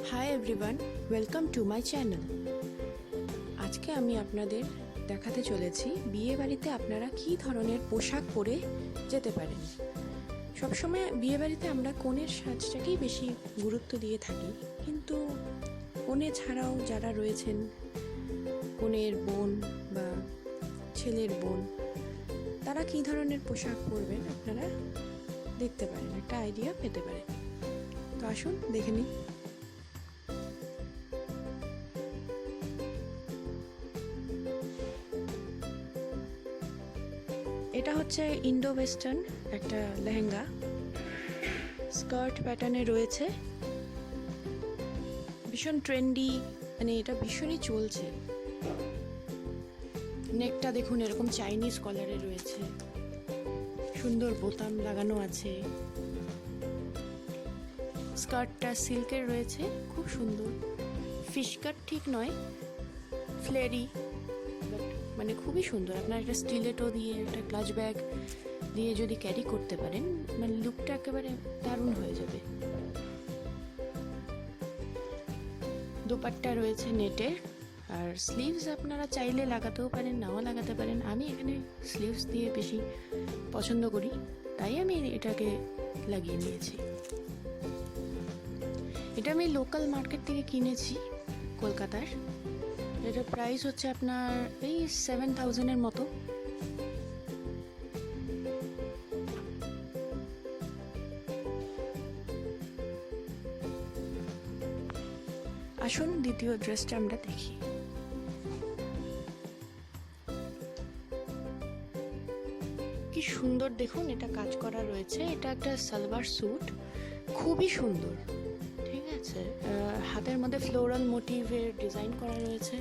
Hi everyone, welcome to my channel. আজকে আমি আপনাদের দেখাতে চলেছি বিয়ে বাড়িতে আপনারা কী ধরনের পোশাক পরে যেতে পারেন। সবসময় বিয়ে বাড়িতে আমরা কনের সাজটাকেই বেশি গুরুত্ব দিয়ে থাকি, কিন্তু কনে ছাড়াও যারা রয়েছেন, কনের বোন বা ছেলের বোন, তারা কী ধরনের পোশাক পরবেন আপনারা দেখতে পারেন, একটা আইডিয়া পেতে পারেন। তো আসুন দেখে নিই। এটা হচ্ছে ইন্ডো ওয়েস্টার্ন একটা লেহেঙ্গা, স্কার্ট প্যাটার্নে রয়েছে, ভীষণ ট্রেন্ডি, মানে এটা ভীষণই চলছে। নেকটা দেখুন এরকম চাইনিজ কলারে রয়েছে, সুন্দর বোতাম লাগানো আছে। স্কার্টটা সিল্কের রয়েছে, খুব সুন্দর। ফিশ কাট ঠিক নয়, ফ্লেরি, মানে খুবই সুন্দর। আপনার একটা স্টিলেটো দিয়ে, একটা ক্লাচ ব্যাগ দিয়ে যদি ক্যারি করতে পারেন, মানে লুকটা একেবারে দারুণ হয়ে যাবে। দোপাট্টা রয়েছে নেটের, আর স্লিভস আপনারা চাইলে লাগাতেও পারেন, নাও লাগাতে পারেন। আমি এখানে স্লিভস দিয়ে বেশি পছন্দ করি, তাই আমি এটাকে লাগিয়ে নিয়েছি। এটা আমি লোকাল মার্কেট থেকে কিনেছি কলকাতার। এটার প্রাইস হচ্ছে আপনার এই 7,000-এর মতো। আসুন দ্বিতীয় ড্রেসটা আমরা দেখি। কি সুন্দর দেখুন, এটা কাজ করা রয়েছে। এটা একটা সালোয়ার স্যুট, খুবই সুন্দর। ঠিক আছে, হাতের মধ্যে ফ্লোরাল মোটিভের ডিজাইন করা রয়েছে।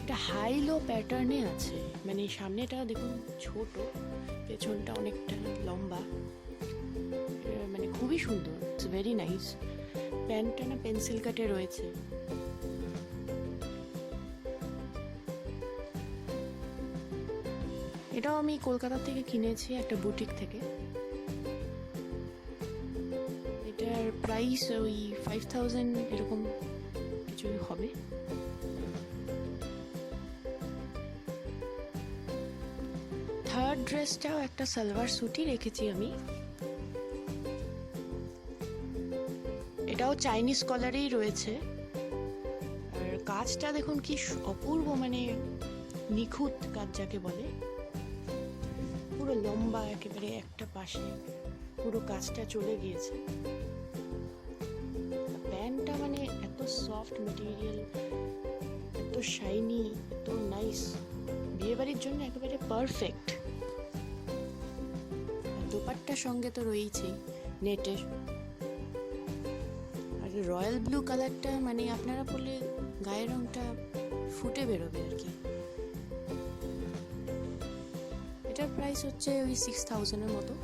এটা হাই লো প্যাটার্নে আছে, মানে সামনেটা দেখুন ছোট, পেছনটা অনেকটা লম্বা, মানে খুবই সুন্দর। It's very nice. প্যান্টটা না পেন্সিল কাটে রয়েছে। এটাও আমি কলকাতা থেকে কিনেছি, একটা বুটিক থেকে। এটার প্রাইস ওই 5,000 এরকম কিছু হবে। থার্ড ড্রেসটাও একটা সালোয়ার স্যুটই রেখেছি আমি। এটাও চাইনিজ কলারেই রয়েছে, আর কাজটা দেখুন কি অপূর্ব, মানে নিখুঁত কাজ যাকে বলে। পুরো লম্বা, একেবারে একটা পাশে পুরো কাজটা চলে গিয়েছে। প্যান্টটা মানে এত সফট মেটেরিয়াল, এত শাইনি, এত নাইস, বিয়েবাড়ির জন্য একেবারে পারফেক্ট। দোপাট্টার সঙ্গে তো রয়েছেই নেটের, আর রয়্যাল ব্লু কালারটা মানে আপনারা পরলে গায়ের রংটা ফুটে বেরোবে আর কি। এটার প্রাইস হচ্ছে ওই 6,000-এর মতো।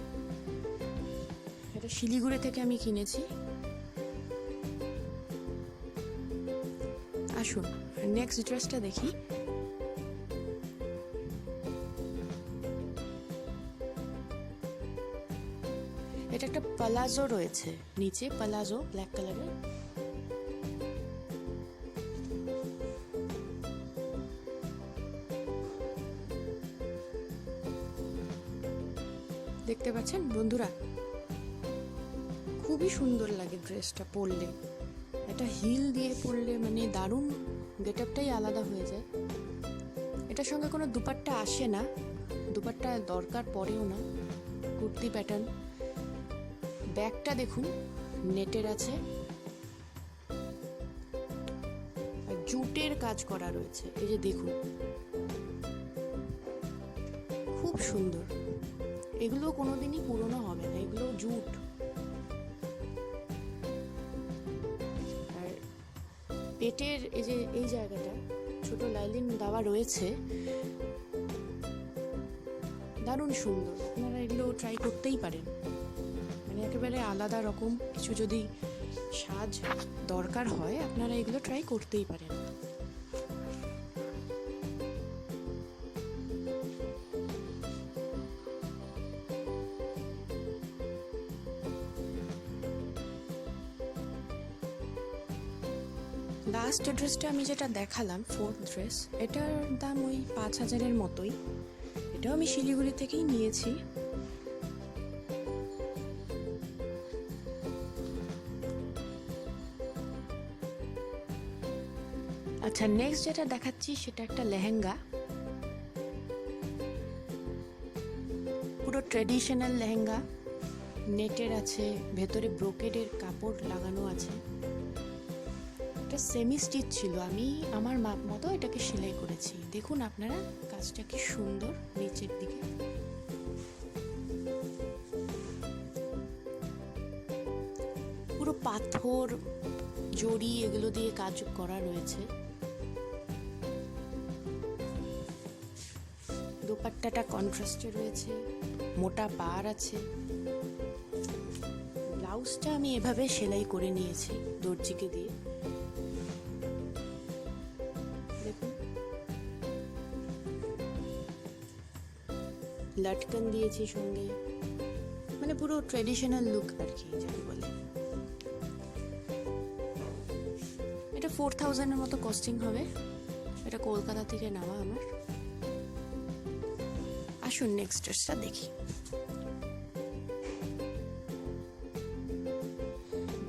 এটা শিলিগুড়ি থেকে আমি কিনেছি। আসুন নেক্সট ড্রেসটা দেখি। এটা একটা পালাজো রয়েছে, নিচে পালাজো ব্ল্যাক কালারের। দেখতে পাচ্ছেন বন্ধুরা, খুবই সুন্দর লাগে ড্রেসটা পরলে। এটা হিল দিয়ে পরলে মানে দারুণ, গেট আপটাই আলাদা হয়ে যায়। এটার সঙ্গে কোনো দুপাট্টা আসে না, দুপাট্টা দরকার পড়েও না। কুর্তি প্যাটার্ন। ব্যাগটা দেখুন নেটের আছে, আর জুটের কাজ করা রয়েছে। এই যে দেখুন, খুব সুন্দর। এগুলো কোনোদিনই পুরনো হবে না, এগুলো জুট। আর পেটের এই যে এই জায়গাটা ছোট লাইলিন দেওয়া রয়েছে, দারুণ সুন্দর। আপনারা এগুলো ট্রাই করতেই পারেন, মানে একেবারে আলাদা রকম কিছু যদি সাজ দরকার হয়, আপনারা এগুলো ট্রাই করতেই পারেন। লাস্ট ড্রেসটা আমি যেটা দেখালাম, ফোর্থ ড্রেস, এটার দাম ওই 5,000-এর মতোই। এটাও আমি শিলিগুড়ি থেকেই নিয়েছি। আচ্ছা, নেক্সট যেটা দেখাচ্ছি সেটা একটা লেহেঙ্গা, পুরো ট্রেডিশনাল লেহেঙ্গা, নেটের আছে, ভেতরে ব্রোকেডের কাপড় লাগানো আছে। এটা সেমি স্টিচ ছিল, আমি আমার মাপ মতো এটাকে সেলাই করেছি। দেখুন আপনারা কাজটা কি সুন্দর নিচের দিকে। পুরো পাথর, জড়ি এগুলো দিয়ে কাজ করা রয়েছে। দোপাট্টাটা কন্ট্রাস্টে রয়েছে, মোটা পাড় আছে। ব্লাউজটা আমি এভাবে সেলাই করে নিয়েছি দর্জিকে দিয়ে। দেখুন, লটকন দিয়েছি সঙ্গে, মানে পুরো ট্রেডিশনাল লুক আর কি যাকে বলে। এটা 4,000-এর মতো কস্টিং হবে। এটা কলকাতা থেকে নেওয়া আমার। আসুন নেক্সট ড্রেসটা দেখি।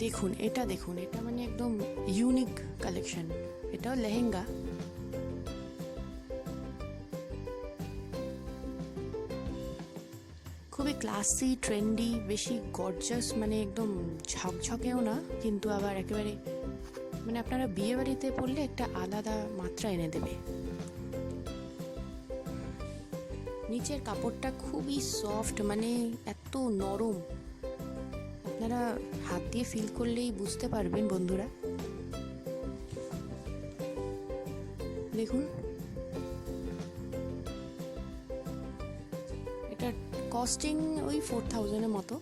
দেখুন এটা, দেখুন এটা মানে একদম ইউনিক কালেকশন। এটাও লেহেঙ্গা, খুবই ক্লাসি ট্রেন্ডি, বেশি গর্জাস মানে একদম ঝকঝকেও না, কিন্তু আবার একেবারে মানে আপনারা বিয়ে বাড়িতে পড়লে একটা আলাদা মাত্রা এনে দেবে। নিচের কাপড়টা খুবই সফট, মানে এত নরম, আপনারা হাত দিয়ে ফিল করলেই বুঝতে পারবেন বন্ধুরা। দেখুন, এটা কস্টিং ওই 4,000-এর মতো।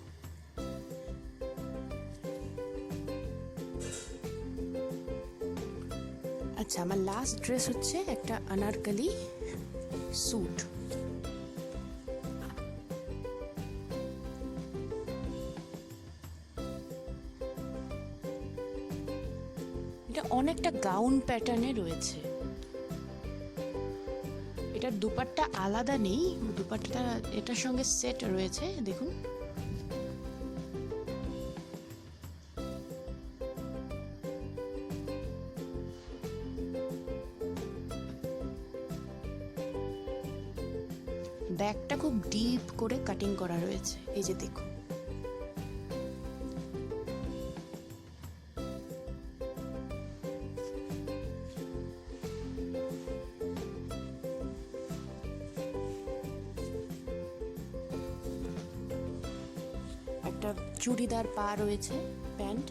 আচ্ছা, আমার লাস্ট ড্রেস হচ্ছে একটা আনারকলি স্যুট। এটা অনেকটা গাউন প্যাটার্নে রয়েছে। এটার দুপাট্টা আলাদা নেই, দুপাট্টা এটার সঙ্গে সেট রয়েছে। দেখুন, ব্যাকটা খুব ডিপ করে কাটিং করা রয়েছে, এই যে দেখুন। একটা চুড়িদার পা রয়েছে, প্যান্ট।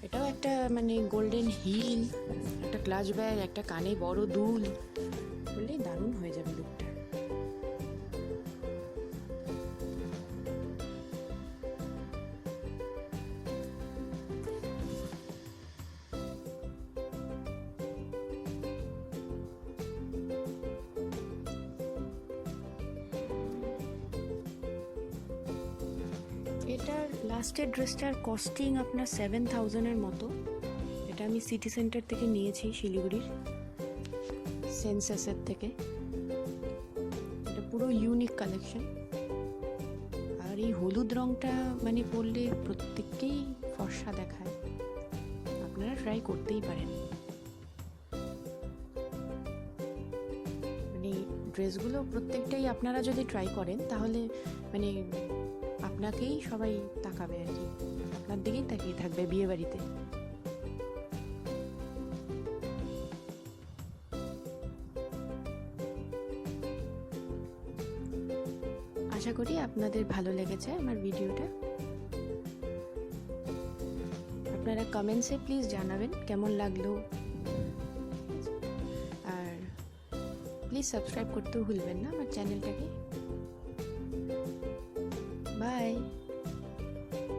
এটাও একটা মানে গোল্ডেন হিল, একটা ক্লাচ ব্যাগ, একটা কানে বড় দুল, বললেই দারুণ হয়ে যাবে লুকটা। এটার লাস্টের ড্রেসটার কস্টিং আপনার 7,000-এর মতো। এটা আমি সিটি সেন্টার থেকে নিয়েছি, শিলিগুড়ির সেন্সাসের থেকে। এটা পুরো ইউনিক কালেকশন। আর এই হলুদ রঙটা মানে পরলে প্রত্যেককেই ফর্সা দেখায়, আপনারা ট্রাই করতেই পারেন। মানে ড্রেসগুলো প্রত্যেকটাই আপনারা যদি ট্রাই করেন তাহলে মানে আপনাকেই সবাই তাকাবে আর কি, আপনার দিকেই তাকিয়ে থাকবে বিয়ে বাড়িতে। আশা করি আপনাদের ভালো লেগেছে আমার ভিডিওটা। আপনারা কমেন্টসে প্লিজ জানাবেন কেমন লাগলো, আর প্লিজ সাবস্ক্রাইব করতেও ভুলবেন না আমার চ্যানেলটাকে। বাই।